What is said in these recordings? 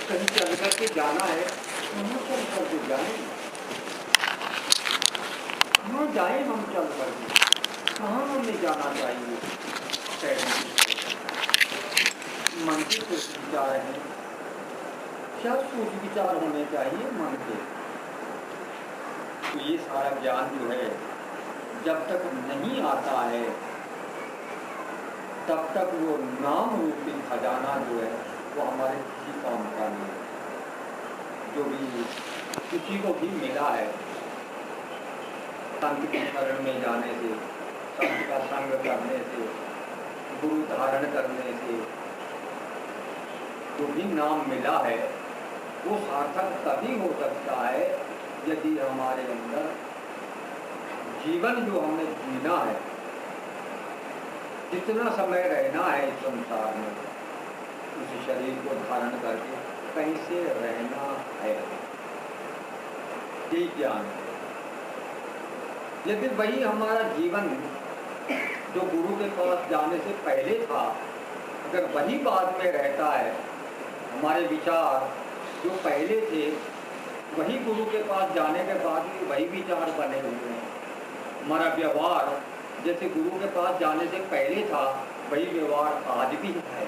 कहीं चल करके जाना है, कहाँ चल करके जाए, कहाँ जाए हम चल करके, कहाँ हमें जाना चाहिए। मन के सोच विचार है, क्या सोच विचार होने चाहिए मन के। तो ये सारा ज्ञान जो है जब तक नहीं आता है तब तक वो नाम रूपी खजाना जो है वो हमारे किसी काम का नहीं है। जो भी किसी को भी मिला है संत के शरण में जाने से, संत का संग करने से, गुरु धारण करने से जो भी नाम मिला है वो सार्थक तभी हो सकता है यदि हमारे अंदर जीवन जो हमें जीना है, जितना समय रहना है इस संसार में, उस शरीर को धारण करके कैसे रहना है, यही ज्ञान है। यदि वही हमारा जीवन जो गुरु के पास जाने से पहले था, अगर वही बाद में रहता है, हमारे विचार जो पहले थे वही गुरु के पास जाने के बाद भी वही विचार बने हुए हैं, हमारा व्यवहार जैसे गुरु के पास जाने से पहले था वही व्यवहार आज भी है,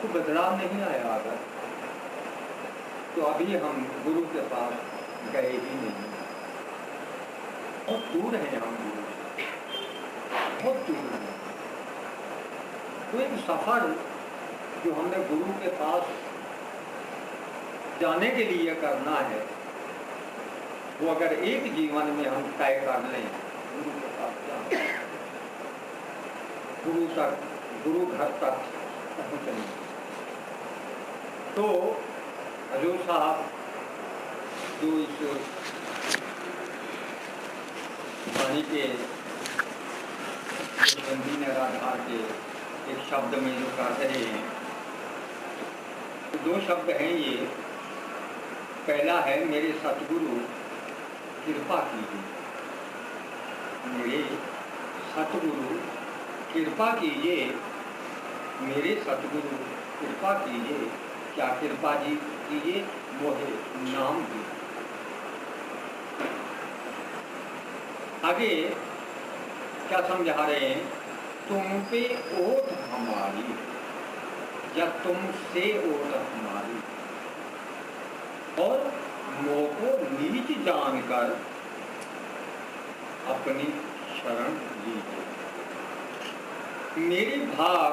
तो बदलाव नहीं आया। अगर तो अभी हम गुरु के पास गए ही नहीं, बहुत दूर हैं हम गुरु से, बहुत दूर हैं। तो एक सफर जो हमने गुरु के पास जाने के लिए करना है वो अगर एक जीवन में हम तय कर लें, गुरु के पास जाना, गुरु तक, गुरु घर तक पहुँचने, तो हजूर साहब जो इस वाणी के बंदी निराधार के एक शब्द में जो कह रहे हैं, तो दो शब्द हैं ये। पहला है मेरे सतगुरु कृपा कीजिए, मेरे सतगुरु कृपा कीजिए, मेरे सतगुरु कृपा कीजिए, क्या कृपा जी कीजिए, मोहे नाम दी। आगे क्या समझा रहे हैं, तुम पे ओट हमारी या तुमसे ओट हमारी, और मोह को नीच जानकर अपनी शरण लीजिए। मेरे भाग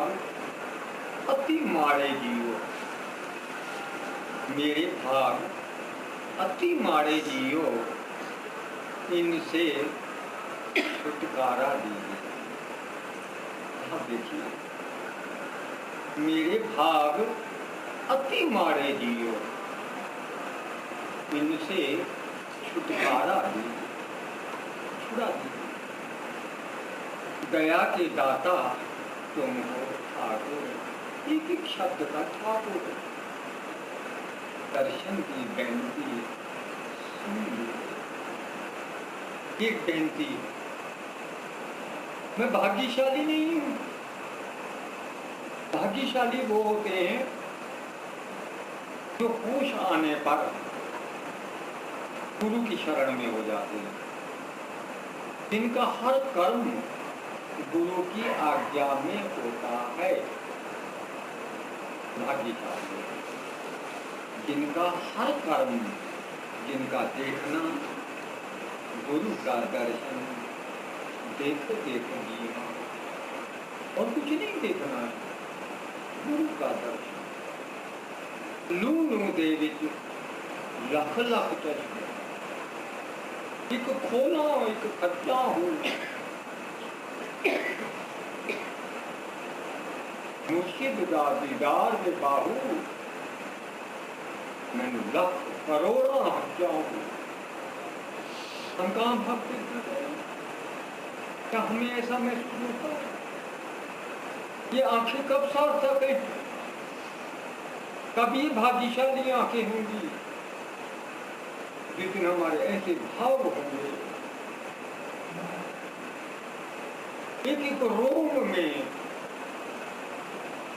अति माड़े जियो, मेरे भाग अति माड़े जियो, इनसे छुटकारा दीजिए। आप देखिए, मेरे भाग अति माड़े जियो, इनसे छुटकारा दीजिए, छुड़ा दीजिए। दया के दाता तुम हो ठाकुर, एक एक शब्द का ठाकुर, दर्शन की बेनती सुन। एक बेनती, मैं भाग्यशाली नहीं हूं। भाग्यशाली वो होते हैं जो होश आने पर गुरु की शरण में हो जाते हैं, जिनका हर कर्म गुरु की आज्ञा में होता है। भाग्यशाली जिनका हर कर्म, जिनका देखना, गुरु का दर्शन, देखो देखो जी, और कुछ नहीं देखना है, गुरु का दर्शन। लू लू दे विच लख लख चश्मे, एक खोना एक खच्चा हूँ, मुर्शिद दा दीदार दे बाहू, मैं लख करोड़ा हच्चा हूँ। हम कहाँ भक्ति करते हैं? क्या हमें ऐसा महसूस होता है? ये आंखें कब सार्थक है? कब ये भाग्यशाली आंखें होंगी जितने हमारे ऐसे भाव होंगे, एक एक रोम में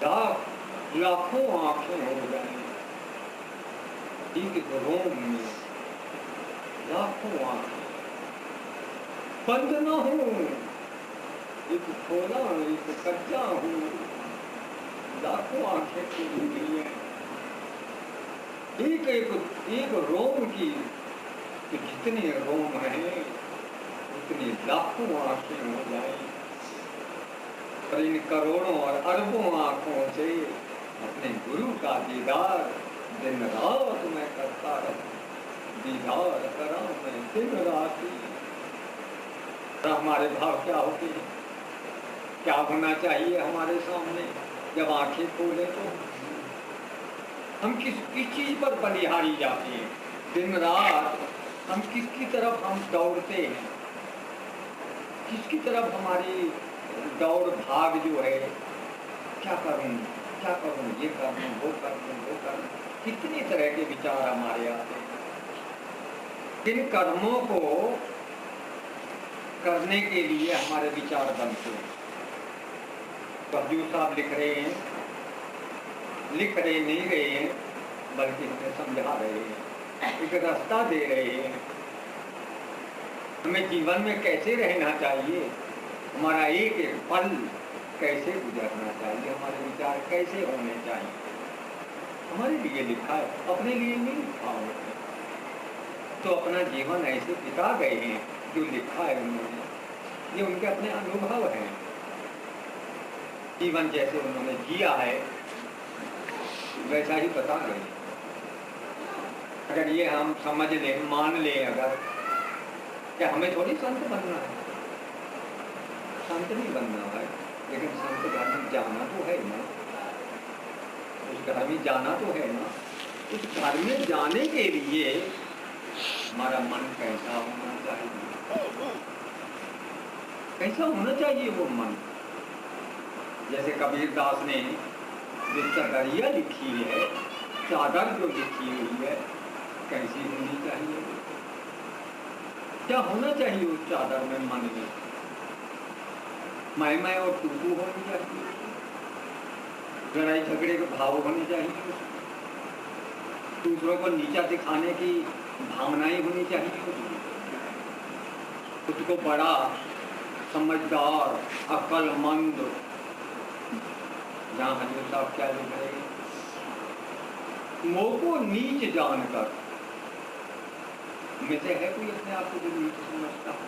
दाग लाखों आंखें हो जाएं, एक रोम में लाखों आंखें, बंद न हो, एक खोला एक कच्चा हो, लाखों आंखें खुली गई हैं, एक एक एक रोम की, तो जितने रोम हैं उतनी लाखों आंखें हो जाएं, पर इन करोड़ों और अरबों आंखों से अपने गुरु का दीदार दिन रात मैं करता रहूं, दीदार करा मैं दिन रात। हमारे भाव क्या होते हैं, क्या होना चाहिए हमारे सामने जब आंखें खोले तो हम किस चीज पर बलिहारी जाते हैं, दिन रात हम किसकी तरफ हम दौड़ते हैं, किसकी तरफ हमारी दौड़ भाग जो है, क्या करूं क्या करूं, ये कर दूं वो कर दूं वो कर दूं, कितनी तरह के विचार हमारे आते हैं। किन कर्मों को करने के लिए हमारे विचार बनते हैं। हजूर साहब लिख रहे नहीं रहे हैं, बल्कि हमें समझा रहे हैं, एक रास्ता दे रहे हैं, हमें जीवन में कैसे रहना चाहिए, हमारा एक एक पल कैसे गुजरना चाहिए, हमारे विचार कैसे होने चाहिए, हमारे लिए लिखा है, अपने लिए नहीं लिखा होता। तो अपना जीवन ऐसे बिता गए हैं जो लिखा है उन्होंने, ये उनके अपने अनुभव हैं, जीवन जैसे उन्होंने जिया है वैसा ही बता गए। अगर ये हम समझ लें, मान लें, अगर क्या हमें थोड़ी संत बनना है, संत नहीं बनना है, लेकिन संत घर में जाना तो है ना, उस घर में जाना तो है ना, उस घर में जाने के लिए हमारा मन कैसा होना चाहिए, कैसा होना चाहिए वो मन। जैसे कबीर दास ने जो चदरिया लिखी है, चादर जो लिखी हुई है, कैसी होनी चाहिए, क्या होना चाहिए उस चादर में, मन में मैं और तू होनी चाहिए, लड़ाई झगड़े के भाव होने चाहिए, दूसरों को नीचा दिखाने की भावनाएं होनी चाहिए, खुद को बड़ा समझदार अक्लमंद, जहाँ हजूर साहब क्या लिख रहे हैं, मोह को नीच जानकर, में से है कोई अपने आप को जो नीच समझता है,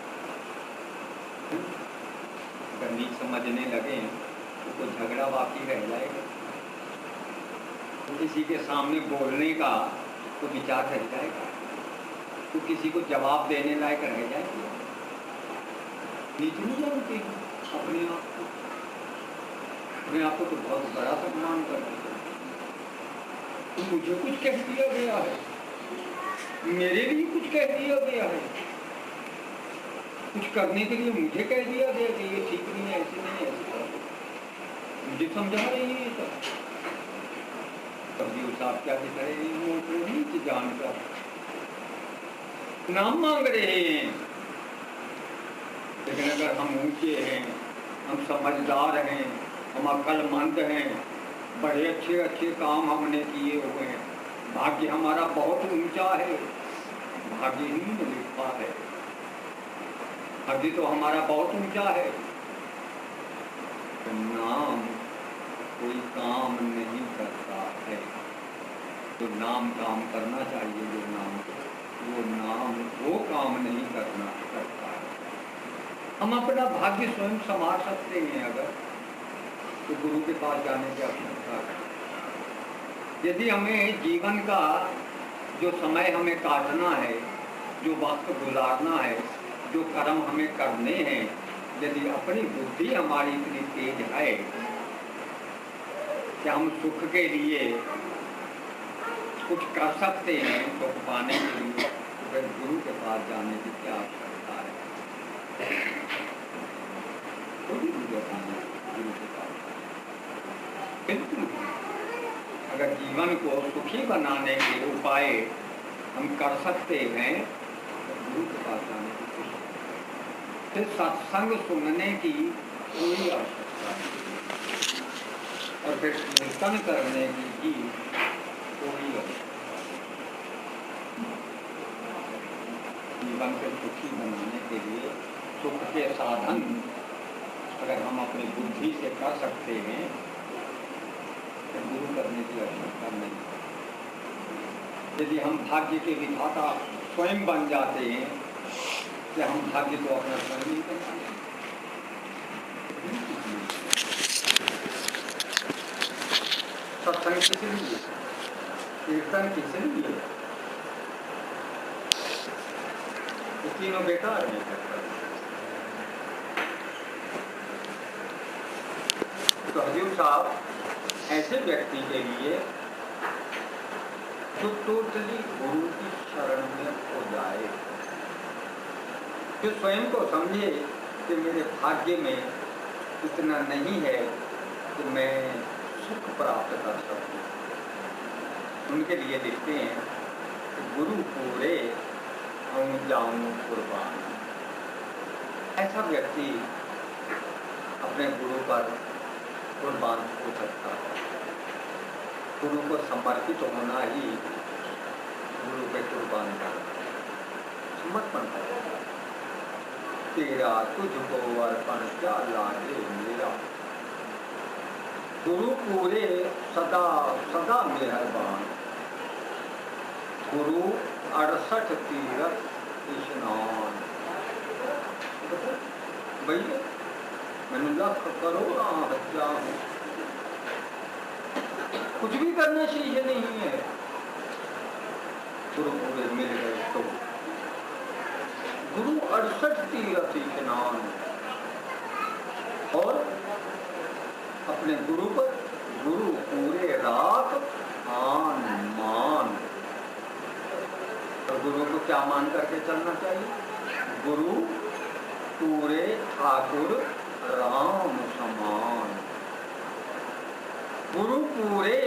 अगर नीच समझने लगे तो कोई झगड़ा बाकी रह जाएगा, तो किसी के सामने बोलने का तो विचार रह जाएगा, तो किसी को जवाब देने लायक रह जाएगा। नीच नहीं जानते हैं अपने आप को तो बहुत बड़ा सम्मान करते हैं, तो मुझे कुछ कह दिया गया है, मेरे लिए कुछ कह दिया गया है, कुछ करने के लिए मुझे कह दिया गया कि ये ठीक नहीं है, ऐसे नहीं, ऐसे मुझे समझा रही है सब। कभी साहब क्या दिख रहे हैं, मोटर नीच जानकर नाम मांग रहे हैं, लेकिन अगर हम ऊंचे हैं, हम समझदार हैं, हम अक्लमंद हैं, बड़े अच्छे अच्छे काम हमने किए हुए हैं, भाग्य हमारा बहुत ऊंचा है, भाग्य ही में लिखा है, भाग्य तो हमारा बहुत ऊंचा है, तो नाम कोई काम नहीं करता है, तो नाम काम करना चाहिए, वो नाम वो काम नहीं करना करता है। हम अपना भाग्य स्वयं संभाल सकते हैं अगर, तो गुरु के पास जाने की आवश्यकता है। यदि हमें जीवन का जो समय हमें काटना है, जो वक्त गुजारना है, जो कर्म हमें करने हैं, यदि अपनी बुद्धि हमारी इतनी तेज है कि हम सुख के लिए कुछ कर सकते हैं, सुख पाने के लिए, तो फिर गुरु के पास जाने की क्या आवश्यकता है। कोई जरूरत नहीं गुरु के पास, बिल्कुल। अगर जीवन को सुखी बनाने के उपाय हम कर सकते हैं तो गुरु के पास जाने की कोशिश, फिर सत्संग सुनने की कोई आवश्यकता नहीं। और फिर कीर्तन करने की भी कोई जीवन को सुखी बनाने के लिए सुख के साधन अगर हम अपनी बुद्धि से कर सकते हैं तो गुरु करने की आवश्यकता नहीं। यदि हम भाग्य के विधाता स्वयं बन जाते हैं कि हम भाग्य को अपना स्वयं नहीं कर पाते। सत्संग किस लिए, कीर्तन किस लिए, ये तीनों बेकार नहीं करता। तो हजूर साहब ऐसे व्यक्ति के लिए जो टोटली गुरु की शरण में हो जाए, जो स्वयं को समझे कि मेरे भाग्य में इतना नहीं है कि मैं सुख प्राप्त कर सकूं, उनके लिए लिखते हैं कि गुरु पूरे हम जाऊं कुर्बान। ऐसा व्यक्ति अपने गुरु पर कुर्बान हो सकता है। गुरु को समर्पित होना ही गुरु पे कुर्बान करना, समर्पण करना। तेरा तुझको अर्पण क्या लागे मेरा, गुरु पूरे सदा सदा मेहरबान। गुरु 68 तीरथ स्नान। भैया मैंने लाख करोड़ हत्या हूँ, कुछ भी करना चाहिए नहीं है। गुरु पूरे मिल गए तो गुरु 68 तीरथ स्नान। और अपने गुरु पर गुरु पूरे रात आन मान। तो गुरु को क्या मान करके चलना चाहिए? गुरु पूरे ठाकुर राम समान। गुरु पूरे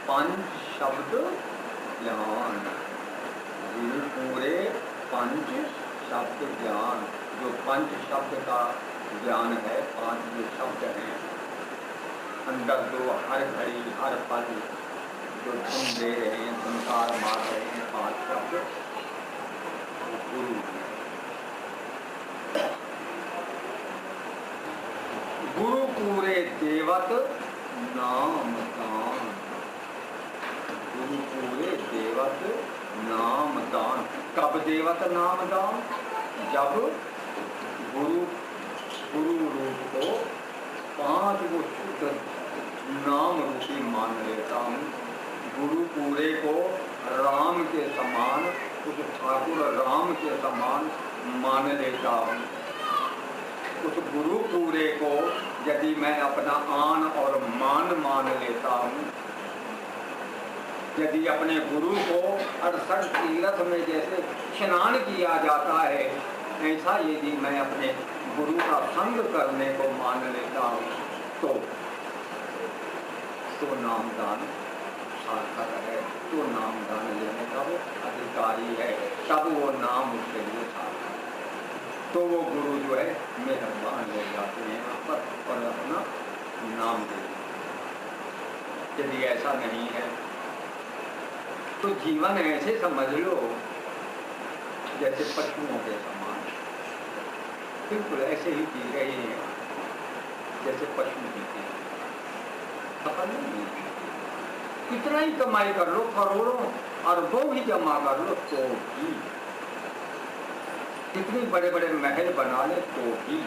पंच शब्द ज्ञान। गुरु पूरे पंच शब्द ज्ञान। जो पंच शब्द का ज्ञान है, 5 जो शब्द हैं अंदर, जो हर घड़ी हर पल जो धुन दे रहे हैं, धुनकार मार रहे हैं, 5 शब्द गुरु। गुरु पूरे देवत नाम दान। गुरु पूरे देवत नाम दान। कब देवत नाम दान? जब गुरु रूप को 5 वो शुद्ध नाम रूपी मान लेता हूँ। गुरु पूरे को राम के समान, उस ठाकुर राम के समान मान लेता हूँ। उस गुरु पूरे को यदि मैं अपना आन और मान लेता हूँ, यदि अपने गुरु को 68 तीर्थ में जैसे स्नान किया जाता है, ऐसा यदि मैं अपने गुरु का संग करने को मान लेता हूँ तो नामदान सार्थक है। तो नामदान लेने का वो अधिकारी है, तब वो नाम उसके लिए सार्थक है। तो वो गुरु जो है मेहरबान ले जाते हैं यहाँ पर और अपना नाम दे। यदि ऐसा नहीं है तो जीवन ऐसे समझ लो जैसे पशुओं के समान, बिल्कुल ऐसे ही जी रहे हैं जैसे पशु जीते हैं। सफल नहीं है। कितना ही कमाई कर लो, करोड़ों अरबों भी जमा कर लो तो भी, कितनी बड़े बड़े महल बना ले तो भी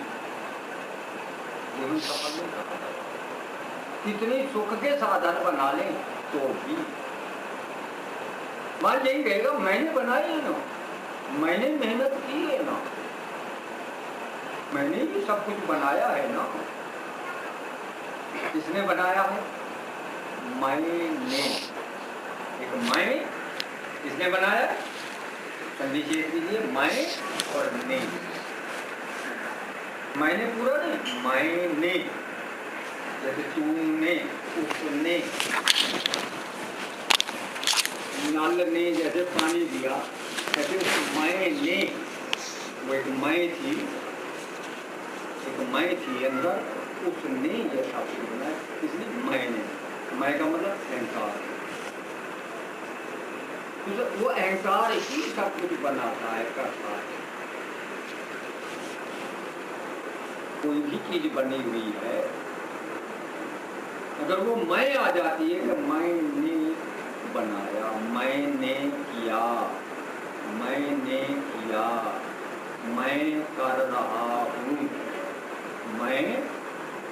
जीवन सफल नहीं कर पाता। कितने सुख के साधन बना ले तो भी मान यही रहेगा, मैंने बनाए है ना, मैंने मेहनत की है ना, मैंने ही सब कुछ बनाया है ना। किसने बनाया है? मैंने। एक मैं, किसने बनाया? संधि छेद कीजिए, मैं और ने। मैंने पूरा नहीं, मैंने। जैसे तूने, उसने, नल ने जैसे पानी दिया, ऐसे मैंने, वो एक मैं थी अंदर, उसने ये सब बनाया, इसलिए मैंने, मैं का मतलब अहंकार। वो अहंकार ही सब कुछ बनाता है, करता है। कोई भी चीज बनी हुई है, अगर वो मैं आ जाती है कि मैंने बनाया, मैंने किया, मैंने किया, मैं कर रहा हूँ, मैं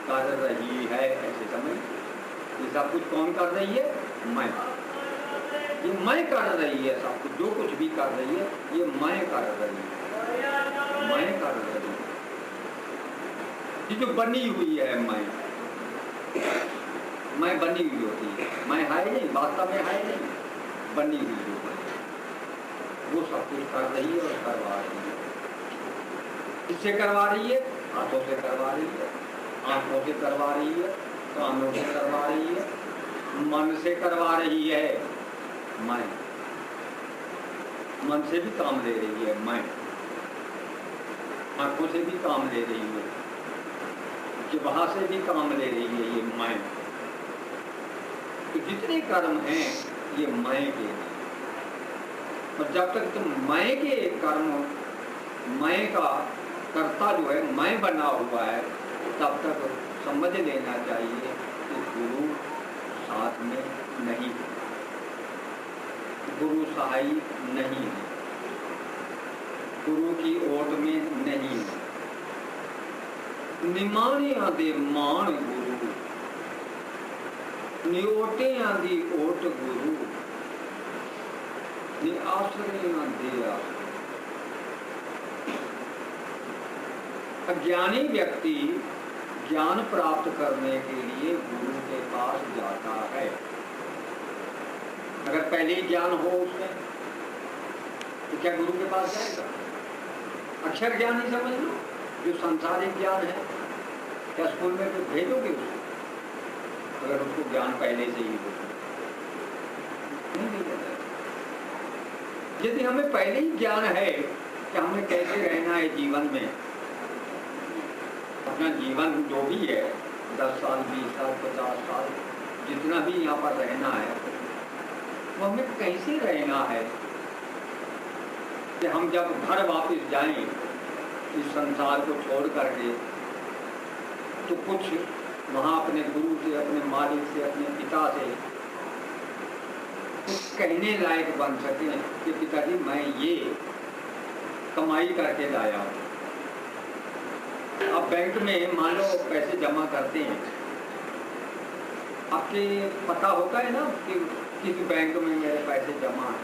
कर रही है, ऐसे समझ। ये सब कुछ कौन कर रही है? मैं। ये मैं कर रही है सब कुछ, जो कुछ भी कर रही है ये मैं कर रही है, मैं कर रही है। ये जो बनी हुई है मैं बनी हुई होती है, मैं है नहीं, वास्तव में है नहीं, बनी हुई जो है वो सब कुछ कर रही है और करवा रही है। किससे करवा रही है? हाथों से करवा रही है, आंखों से करवा रही है, कानों से करवा रही है, मन से करवा रही है। मैं मन से भी काम ले रही है, मैं आंखों से भी काम ले रही है, जिह्वा से भी काम ले रही है, ये मैं। तो जितने कर्म हैं ये मैं के हैं। और जब तक तुम मैं के कर्म, मैं का कर्ता जो है मैं बना हुआ है, तब तक समझ लेना चाहिए कि गुरु साथ में नहीं है, गुरु सहाय नहीं है, गुरु की ओट में नहीं है। निमाणियां दे मान गुरु, निओटियां दी ओट गुरु, नि आश्रयां दे आश्रय। अज्ञानी व्यक्ति ज्ञान प्राप्त करने के लिए गुरु के पास जाता है। अगर पहले ही ज्ञान हो उसमें तो क्या गुरु के पास जाएगा? अक्षर ज्ञान ही समझ लो, जो सांसारिक ज्ञान है, क्या स्कूल में तो भेजोगे उसको? अगर उसको ज्ञान पहले से ही हो नहीं भेजा जाएगा। यदि हमें पहले ही ज्ञान है कि हमें कैसे रहना है जीवन में, अपना जीवन जो भी है 10 साल 20 साल 50 साल जितना भी यहाँ पर रहना है, वो हमें कैसे रहना है कि हम जब घर वापस जाएं इस संसार को छोड़ करके, तो कुछ वहाँ अपने गुरु से, अपने मालिक से, अपने पिता से कुछ कहने लायक बन सके कि पिताजी मैं ये कमाई करके लाया हूँ। आप बैंक में मान लो पैसे जमा करते हैं, आपके पता होता है ना कि किस बैंक में मेरे पैसे जमा है,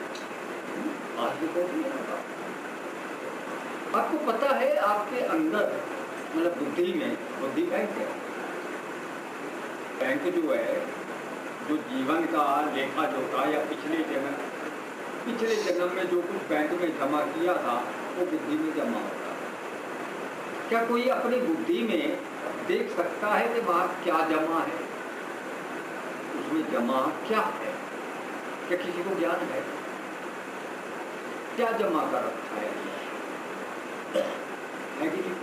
आपको नहीं पता। आपको पता है आपके अंदर, मतलब बुद्धि में, बुद्धि बैंक है। बैंक जो है, जो जीवन का लेखा जोखा या पिछले जन्म में जो कुछ बैंक में जमा किया था वो बुद्धि में जमा होता है। क्या कोई अपनी बुद्धि में देख सकता है कि वहाँ क्या जमा है, उसमें जमा क्या है? क्या किसी को ज्ञान है क्या जमा कर रखा है कि नहीं?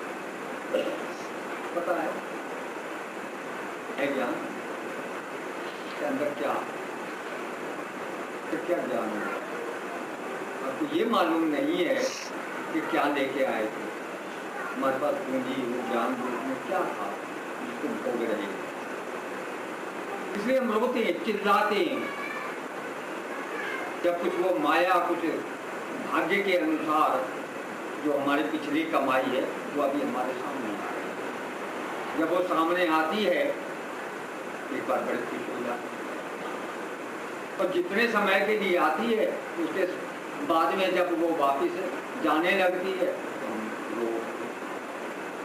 पता है ज्ञान के अंदर क्या ज्ञान है? आपको ये मालूम नहीं है कि क्या लेके आए थे, हमारे पास पूंजी ज्ञान रूप में क्या था जिसको भोग रहे हैं। इसलिए हम रोते हैं, चिल्लाते हैं जब कुछ वो माया, कुछ भाग्य के अनुसार जो हमारी पिछली कमाई है वो अभी हमारे सामने आ रही है। जब वो सामने आती है एक बार बड़ी खुश हो जाती है, और जितने समय के लिए आती है उसके बाद में जब वो वापिस जाने लगती है तो हम वो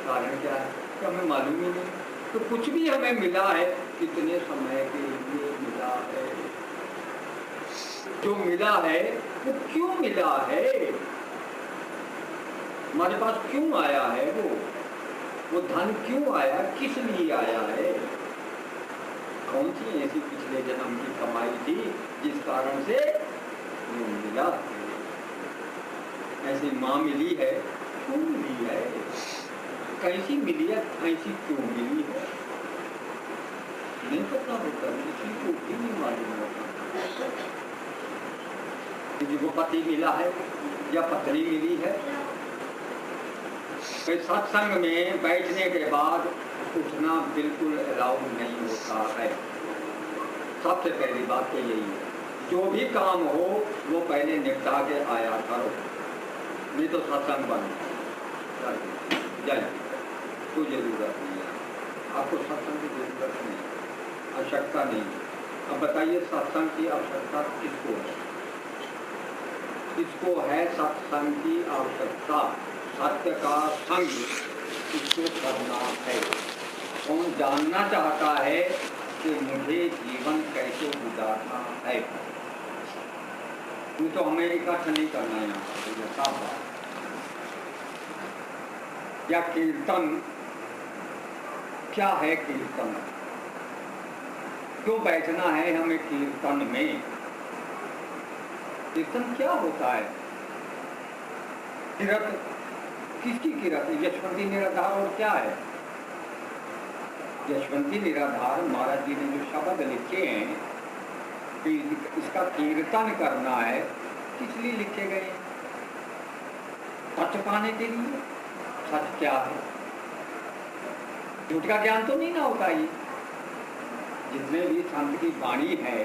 कारण क्या है कि हमें मालूम ही नहीं। तो कुछ भी हमें मिला है कितने समय के लिए मिला है, जो मिला है वो क्यों मिला है, हमारे पास क्यों आया है, वो धन क्यों आया, किस लिए आया है, कौन सी ऐसी पिछले जन्म की कमाई थी जिस कारण से वो मिला। ऐसी माँ मिली है, क्यों मिली है, कैसी मिली है, ऐसी क्यों मिली है, नहीं पता होता, किसी को भी नहीं मालूम होता। किसी को पति मिला है या पत्नी मिली है, तो सत्संग में बैठने के बाद उठना बिल्कुल अलाउ नहीं होता है। सबसे पहली बात तो यही है, जो भी काम हो वो पहले निपटा के आया करो, नहीं तो सत्संग बंद जाए। कोई जरूरत नहीं है आपको, सत्संग की जरूरत नहीं, आवश्यकता नहीं। अब बताइए सत्संग की आवश्यकता किसको है? किसको है सत्संग की आवश्यकता? सत्य का संग इसको करना है। कौन जानना चाहता है कि मुझे जीवन कैसे गुजारना है? तो हमें इकट्ठा नहीं करना है यहाँ या कीर्तन। क्या है कीर्तन? क्यों बैठना है हमें कीर्तन में? कीर्तन क्या होता है? किरत, किसकी किरत? यशवंती निराधार। और क्या है यशवंती निराधार? महाराज जी ने जो शब्द लिखे हैं कि इसका कीर्तन करना है, किस लिए लिखे गए? सच पाने के लिए। सच क्या है? झूठ का ज्ञान तो नहीं ना होता। ये जितने भी संत की वाणी है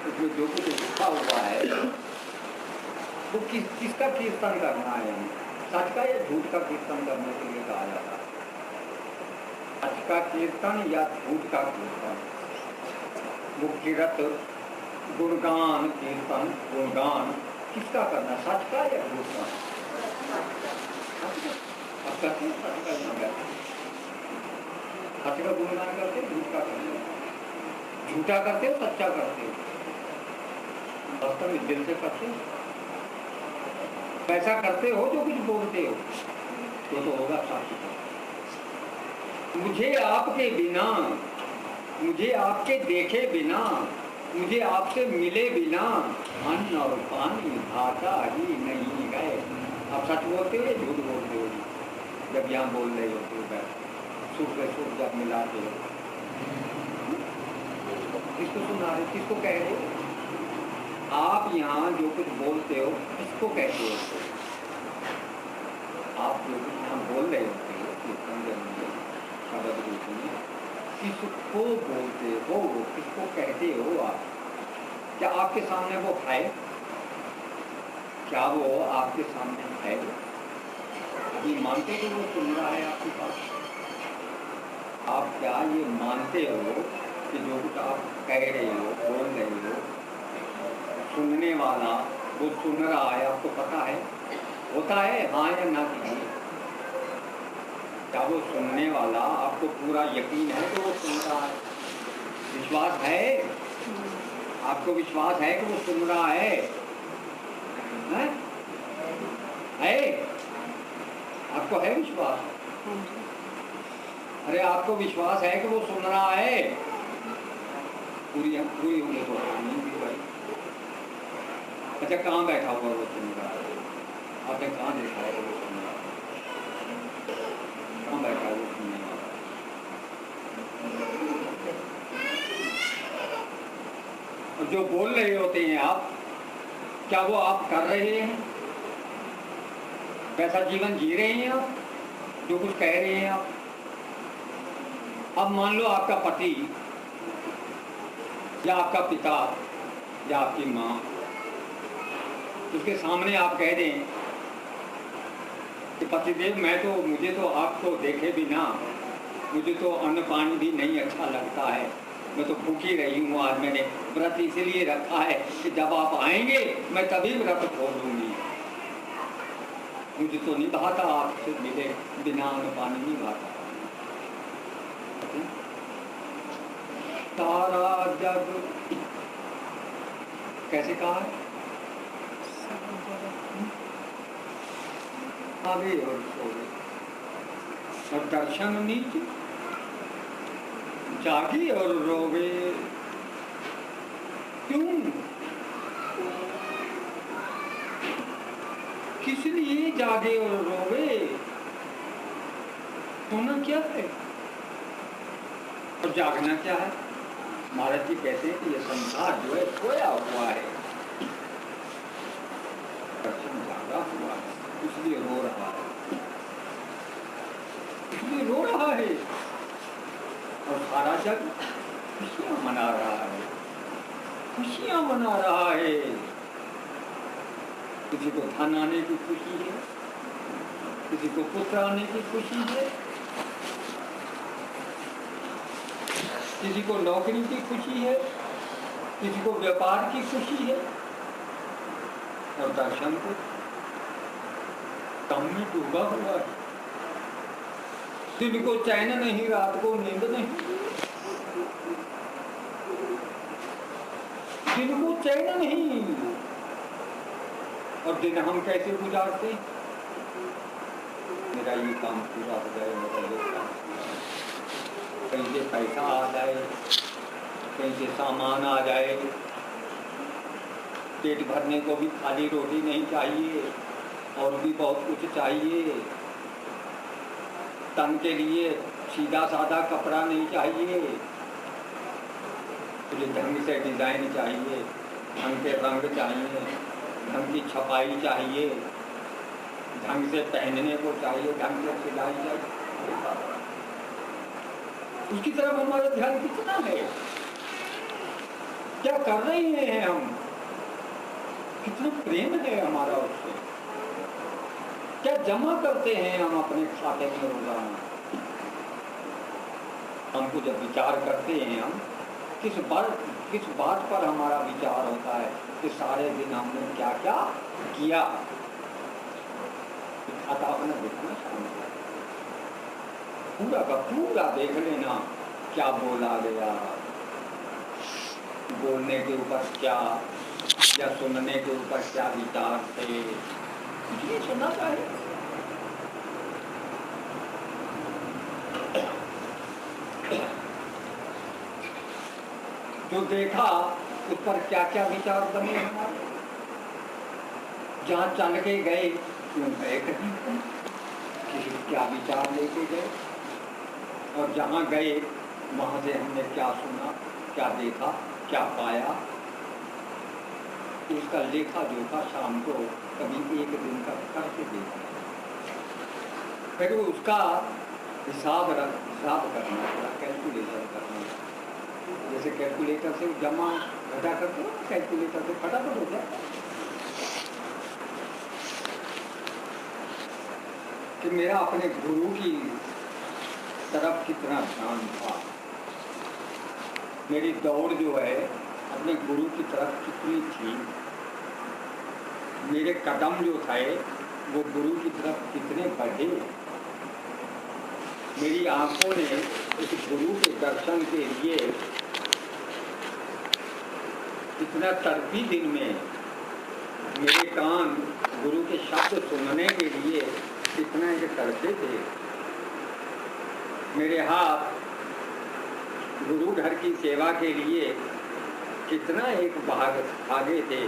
उसमें जो कुछ लिखा हुआ है वो किसका कीर्तन करना है? सच का या झूठ का कीर्तन करने के लिए कहा जाता है? सच का कीर्तन या झूठ का कीर्तन? वो किरत, गुणगान, कीर्तन, गुणगान किसका करना? सच का या झूठ का? सच का गुणगान करते, झूठ का करते? झूठा करते हो, सच्चा करते हो? वास्तव में दिल से करते हो? पैसा करते हो जो कुछ बोलते हो तो होगा सच। मुझे आपके बिना, मुझे आपके देखे बिना, मुझे आपसे मिले बिना अन्न और पानी भाषा ही नहीं गए। आप सच बोलते हो या झूठ बोलते हो? जब यहाँ बोल रहे होते हो सुख से सुख जब मिलाते हो, किसको सुना रहे, किसको कह रहे हो? आप यहाँ जो कुछ बोलते हो किसको कहते हो? आप जो कुछ यहाँ बोल रहे होते हो शब्द रूप में, किसको बोलते हो, किसको कहते हो आप? क्या आपके सामने वो है? क्या वो आपके सामने है? अभी मानते हो वो सुन रहा है आपकी बात? आप क्या ये मानते हो कि जो कुछ आप कह रहे हो, बोल रहे हो, सुनने वाला वो सुन रहा है? आपको पता है होता है हाँ या ना कीजिए? क्या वो सुनने वाला आपको पूरा यकीन है कि वो सुन रहा है? विश्वास है? आपको विश्वास है कि वो सुन रहा है? है? आपको है विश्वास? अरे आपको विश्वास है कि वो सुन रहा है? पूरी पूरी होने तो नहीं भी भाई। अच्छा कहाँ बैठा हुआ वो सुन रहा है? आपने कहाँ देखा है वो सुन रहा है? कहाँ बैठा है वो सुनने वाला? और जो बोल रहे होते हैं आप, क्या वो आप कर रहे हैं? वैसा जीवन जी रहे हैं आप जो कुछ कह रहे हैं आप? अब मान लो आपका पति या आपका पिता या आपकी माँ, उसके सामने आप कह दें कि पतिदेव मुझे तो आपको देखे बिना मुझे तो अन्न पानी भी नहीं अच्छा लगता है, मैं तो भूखी रही हूँ, आज मैंने व्रत इसलिए रखा है कि जब आप आएंगे मैं तभी व्रत खोल दूंगी, मुझे तो नहीं भाता आपसे मिले बिना अन्न पानी नहीं भाता। सारा जग कैसे कहा है? आगे और सोए और दर्शन नीचे, जागी और रोवे। क्यों? किस लिए जागे और रोवे? होना क्या है और जागना क्या है? महाराज जी कहते हैं कि ये संसार जो है खोया हुआ है, दर्शन जागा हुआ है, इसलिए रो रहा है, इसलिए रो रहा है। और सारा जग खुशियां मना रहा है, खुशियां मना रहा है। किसी को धन आने की खुशी है, किसी को पुत्र आने की खुशी है, किसी को नौकरी की खुशी है, किसी को व्यापार की खुशी है। और दर्शन को कम में डूबा हुआ है। दिन को चैन नहीं, रात को नींद नहीं, दिन को चैन नहीं। और दिन हम कैसे गुजारते? मेरा ये काम पूरा हो जाए, मेरा ये काम, कहीं से पैसा आ जाए, कहीं से सामान आ जाए। पेट भरने को भी खाली रोटी नहीं चाहिए, और भी बहुत कुछ चाहिए। तन के लिए सीधा साधा कपड़ा नहीं चाहिए, मुझे ढंग से डिजाइन चाहिए, ढंग के रंग चाहिए, ढंग की छपाई चाहिए, ढंग से पहनने को चाहिए, ढंग से सिलाई चाहिए। उसकी तरफ हमारा ध्यान कितना है? क्या कर रहे हैं हम? कितना प्रेम है हमारा उससे? क्या जमा करते हैं हम अपने खाते में रोजाना? हमको जब विचार करते हैं हम, किस बात पर हमारा विचार होता है कि सारे दिन हमने क्या क्या किया। खाता अपना देखना चाहिए, पूरा का पूरा देख लेना, क्या बोला गया, बोलने के ऊपर क्या, या सुनने के ऊपर क्या विचार थे, ये सुनना चाहिए। जो देखा उस पर क्या क्या विचार बने हमारे, जहाँ चल के गए क्यों गए, कहीं किसी क्या विचार लेके गए, और जहाँ गए वहाँ से हमने क्या सुना, क्या देखा, क्या पाया, उसका लेखा जोखा शाम को कभी एक दिन का करके देखा, फिर उसका हिसाब करना पड़ा, कैलकुलेशन करना। जैसे कैलकुलेटर से जमा घटा करते हो, कैलकुलेटर से फटाफट हो जाए कि मेरा अपने गुरु की तरफ कितना ध्यान था, मेरी दौड़ जो है अपने गुरु की तरफ कितनी थी, मेरे कदम जो थे वो गुरु की तरफ कितने बढ़े, मेरी आंखों ने उस गुरु के दर्शन के लिए कितना तड़पी, दिन में मेरे कान गुरु के शब्द सुनने के लिए कितना एक तड़पे थे, मेरे हाथ गुरु घर की सेवा के लिए कितना एक भागे थे।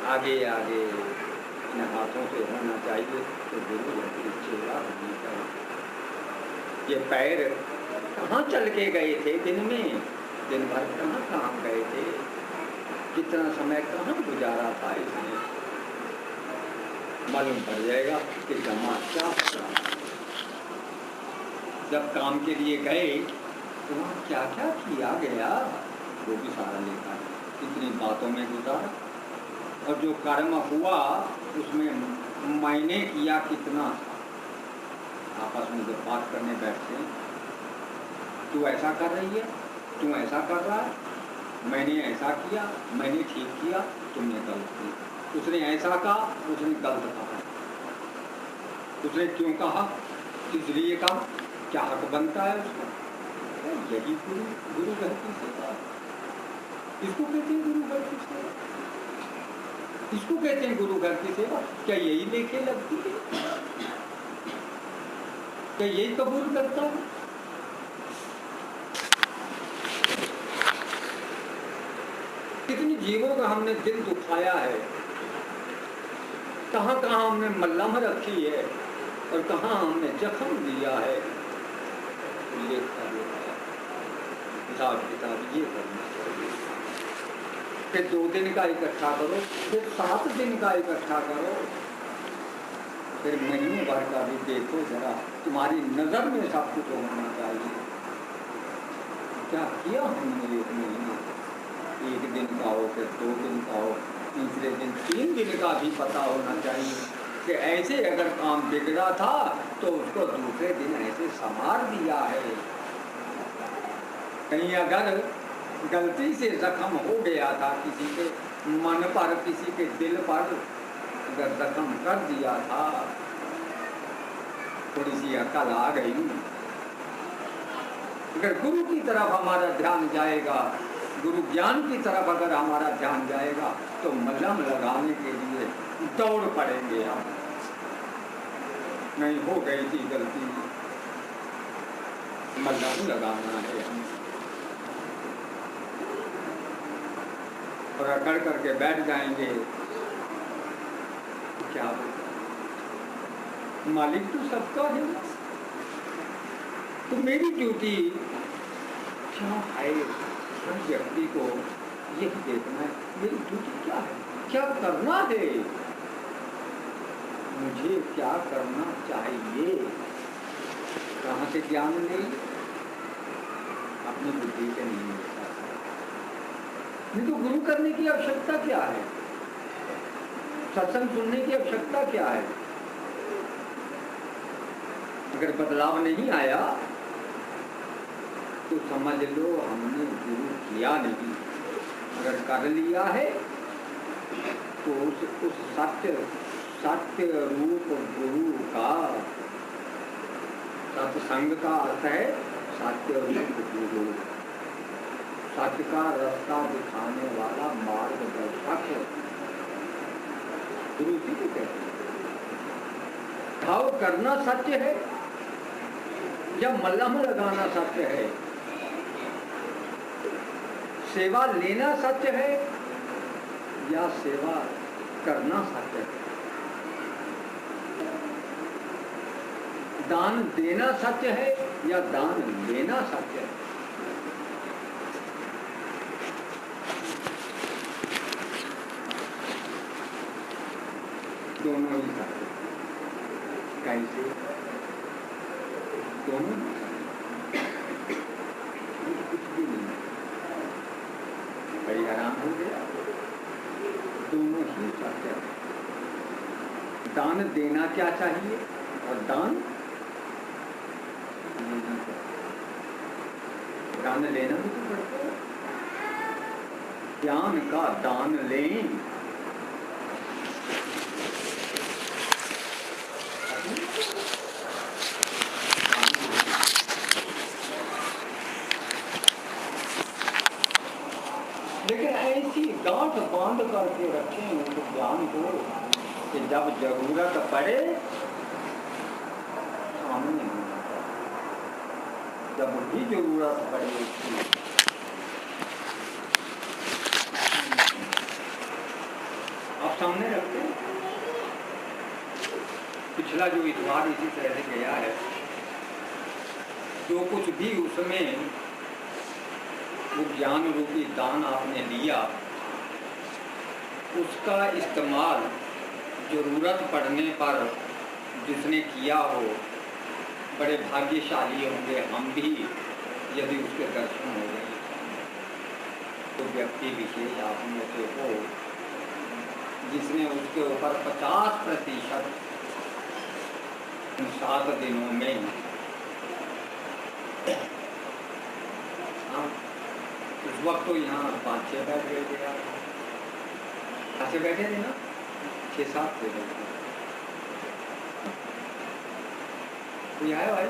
आगे आगे इन हाथों से होना चाहिए तो गुरु घर की सेवा होनी चाहिए। ये पैर कहाँ चल के गए थे दिन में, दिन भर कहाँ गए थे, कितना समय कहाँ गुजारा था इसने, मालूम पड़ जाएगा कि जमा क्या था। जब काम के लिए गए तो वहाँ क्या क्या किया गया वो भी सारा लिखा है, इतनी बातों में गुजारा। और जो कर्म हुआ उसमें मैंने किया कितना, आपस में जब बात करने बैठते हैं, तू ऐसा कर रही है, तू ऐसा कर रहा है, मैंने ऐसा किया, मैंने ठीक किया, तुमने गलत किया, उसने ऐसा कहा, उसने गलत कहा, उसने क्यों कहा, इसलिए कहा, क्या हक बनता है उसका। यही गुरु घर की सेवा, इसको कहते हैं गुरु घर की सेवा, इसको कहते हैं गुरु घर की सेवा। क्या यही लेके लगती है, क्या यही कबूल करता है? कितने जीवों का हमने दिल दुखाया है, कहाँ कहाँ हमने मल्लम रखी है और कहाँ हमने जख्म दिया है। हिसाब किताब ये करना चाहिए। फिर 2 दिन का इकट्ठा करो, फिर 7 दिन का इकट्ठा करो, फिर महीने भर का भी देखो जरा, तुम्हारी नजर में सब कुछ होना चाहिए। क्या किया हमने 1 महीना, 1 दिन का हो, फिर 2 दिन का हो, तीसरे दिन 3 दिन का भी पता होना चाहिए कि ऐसे अगर काम बिगड़ा था तो उसको दूसरे दिन ऐसे संवार दिया है। कहीं अगर गलती से जख्म हो गया था, किसी के मन पर, किसी के दिल पर अगर जख्म कर दिया था, थोड़ी सी अकल आ गई, अगर गुरु की तरफ हमारा ध्यान जाएगा, गुरु ज्ञान की तरफ अगर हमारा ध्यान जाएगा, तो मलहम लगाने के लिए दौड़ पड़ेंगे हम। नहीं, हो गई थी गलती, मलहम लगाना है हम, और अकड़ करके बैठ जाएंगे, क्या होगा? मालिक तो सबका है, तो मेरी ड्यूटी क्या है? हर व्यक्ति को यही देखना है, मेरी ड्यूटी क्या है, क्या करना है, मुझे क्या करना चाहिए। कहाँ से ज्ञान नहीं? अपनी बुद्धि से नहीं मिलता। नहीं तो गुरु करने की आवश्यकता क्या है? सत्संग सुनने की आवश्यकता क्या है? अगर बदलाव नहीं आया तो समझ लो हमने गुरु किया नहीं। अगर कर लिया है तो उस सत्य रूप गुरु का, सत्संग का अर्थ है सत्य रूप गुरु, सत्य का रास्ता दिखाने वाला मार्गदर्शक गुरु जी को कहते हैं। भाव करना सत्य है या मलहम लगाना सत्य है? सेवा लेना सत्य है या सेवा करना सत्य है? दान देना सत्य है या दान लेना सत्य है? दोनों ही सत्य। कैसे? दोनों कुछ भी नहीं, बड़ी आराम हो गया। दोनों ही सत्य है। दान देना क्या चाहिए और दान लेना चाहिए। दान लेना भी तो पड़ता है। ज्ञान का दान लें, लेकिन ऐसी गांठ बांध करके रखें उस ज्ञान को कि जब जरूरत पड़े सामने, जब भी जरूरत पड़े उसकी आप सामने रखते हैं। पिछला जो इतिहास इसी तरह से गया है, जो कुछ भी उसमें वो ज्ञान रूपी दान आपने लिया, उसका इस्तेमाल जरूरत पड़ने पर जिसने किया हो, बड़े भाग्यशाली होंगे हम भी यदि उसके दर्शन हो गए। तो व्यक्ति विशेष आप में से हो जिसने उसके ऊपर 50% 7 दिनों में, उस वक्त तो यहाँ 5-6 बैठ गए थे, ऐसे बैठे थे ना, 6-7 थे बैठे। तो आया भाई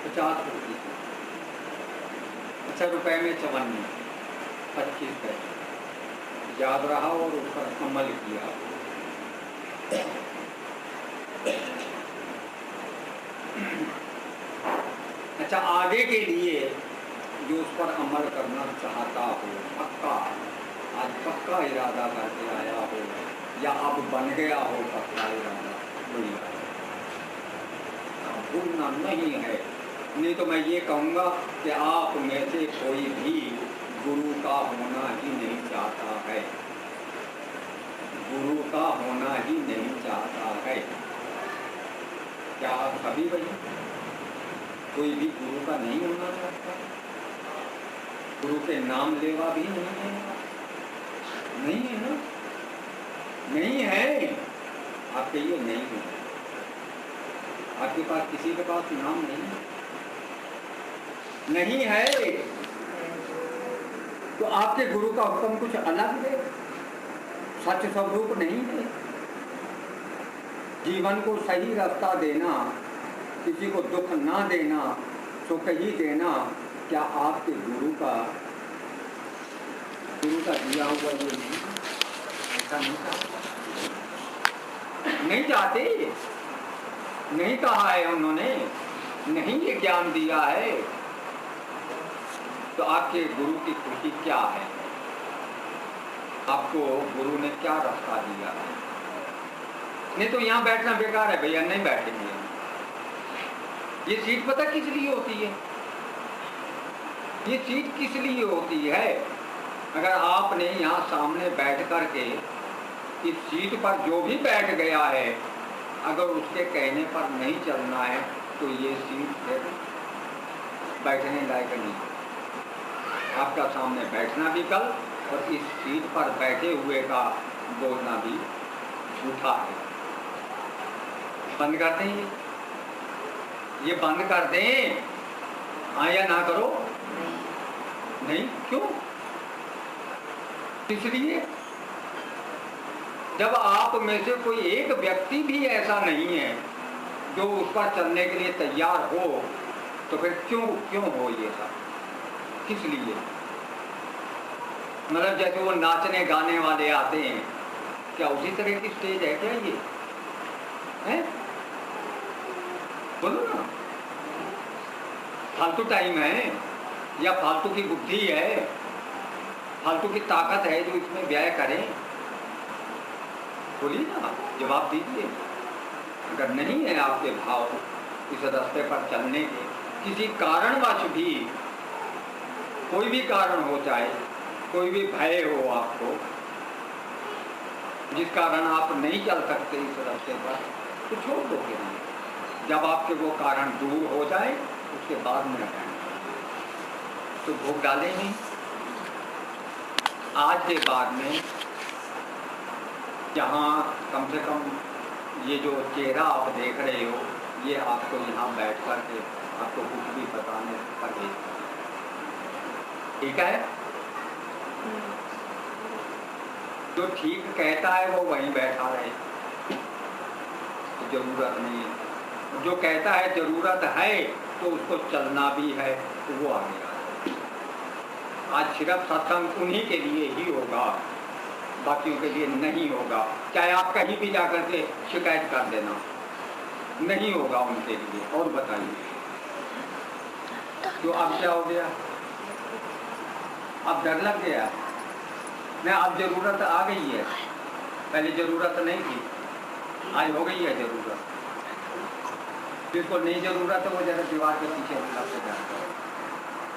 50%, अच्छा रुपए में 54, 25 पैसे याद रहा और उस पर अमल किया। अच्छा, आगे के लिए जो उस पर अमल करना चाहता हो, पक्का आज पक्का इरादा करके आया हो या अब बन गया हो पक्का इरादा, भूलना नहीं है नहीं तो मैं ये कहूँगा कि आप में से कोई भी गुरु का होना ही नहीं चाहता है, गुरु का होना ही नहीं चाहता है। क्या आप सभी भाई कोई भी गुरु का नहीं होना चाहता? गुरु के नाम लेवा भी नहीं है? नहीं है ना? नहीं है। आपके ये नहीं है। आपके पास किसी के पास नाम नहीं है? नहीं है। तो आपके गुरु का हुक्म कुछ अलग है, सच स्वरूप नहीं है। जीवन को सही रास्ता देना, किसी को दुख ना देना, सुख ही देना, क्या आपके गुरु का दिया हुआ ये नहीं? ऐसा नहीं चाहते, नहीं चाहते, नहीं कहा है उन्होंने, नहीं ये ज्ञान दिया है। तो आपके गुरु की खुशी क्या है? आपको गुरु ने क्या रास्ता दिया है? नहीं तो यहाँ बैठना बेकार है भैया, नहीं बैठेंगे। ये सीट पता किस लिए होती है? ये सीट किस लिए होती है? अगर आपने यहाँ सामने बैठ करके इस सीट पर जो भी बैठ गया है, अगर उसके कहने पर नहीं चलना है तो ये सीट फिर बैठने लायक नहीं। आपका सामने बैठना भी कल और इस सीट पर बैठे हुए का बोलना भी झूठा है। बंद कर दें, ये बंद कर दें। हाँ या ना करो? नहीं। क्यों? इसलिए जब आप में से कोई एक व्यक्ति भी ऐसा नहीं है जो उस पर चलने के लिए तैयार हो, तो फिर क्यों हो ये सब? किस लिए? मतलब जैसे वो नाचने गाने वाले आते हैं, क्या उसी तरह की स्टेज है क्या ये? है? बोलो ना। फालतू टाइम है या फालतू की बुद्धि है, फालतू की ताकत है जो इसमें व्यय करें? बोलिए ना, जवाब दीजिए। अगर नहीं है आपके भाव इस रास्ते पर चलने के, किसी कारणवश भी, कोई भी कारण हो, चाहे कोई भी भय हो आपको, जिस कारण आप नहीं चल सकते इस रास्ते पर, तो छोड़ दो। जब आपके वो कारण दूर हो जाए उसके बाद में हटाएं। तो भोग डालें नहीं। आज के बाद में जहाँ कम से कम ये जो चेहरा आप देख रहे हो, ये आपको यहाँ बैठ कर के आपको कुछ भी बताने पर ठीक है। जो ठीक कहता है वो वहीं बैठा रहे, जरूरत नहीं है। जो कहता है जरूरत है तो उसको चलना भी है, तो वो आगे आ जाए। आज सिर्फ सत्संग उन्हीं के लिए ही होगा, बाकियों के लिए नहीं होगा। चाहे आप कहीं भी जाकर के शिकायत कर देना, नहीं होगा उनके लिए। और बताइए, तो अब क्या हो गया? अब डर लग गया ना? अब जरूरत आ गई है, पहले जरूरत नहीं थी, आज हो गई है जरूरत। जिसको नहीं जरूरत है वो जरा दीवार के पीछे से जाता है।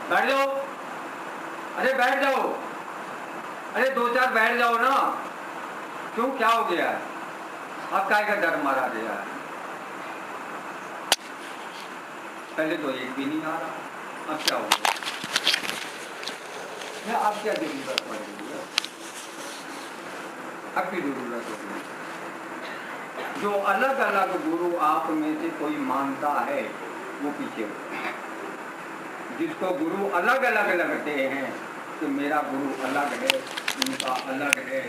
बैठ जाओ, अरे बैठ जाओ, अरे दो चार बैठ जाओ ना। क्यों, क्या हो गया है? अब काय का डर मारा गया है? पहले तो एक भी नहीं आ रहा, अब क्या हो गया? अब क्या जरूरत पड़ रही है? अब की जरूरत होगी। जो अलग अलग गुरु आप में से कोई मानता है वो पीछे हो। जिसको गुरु अलग अलग लगते हैं कि मेरा गुरु अलग है, उनका अलग है,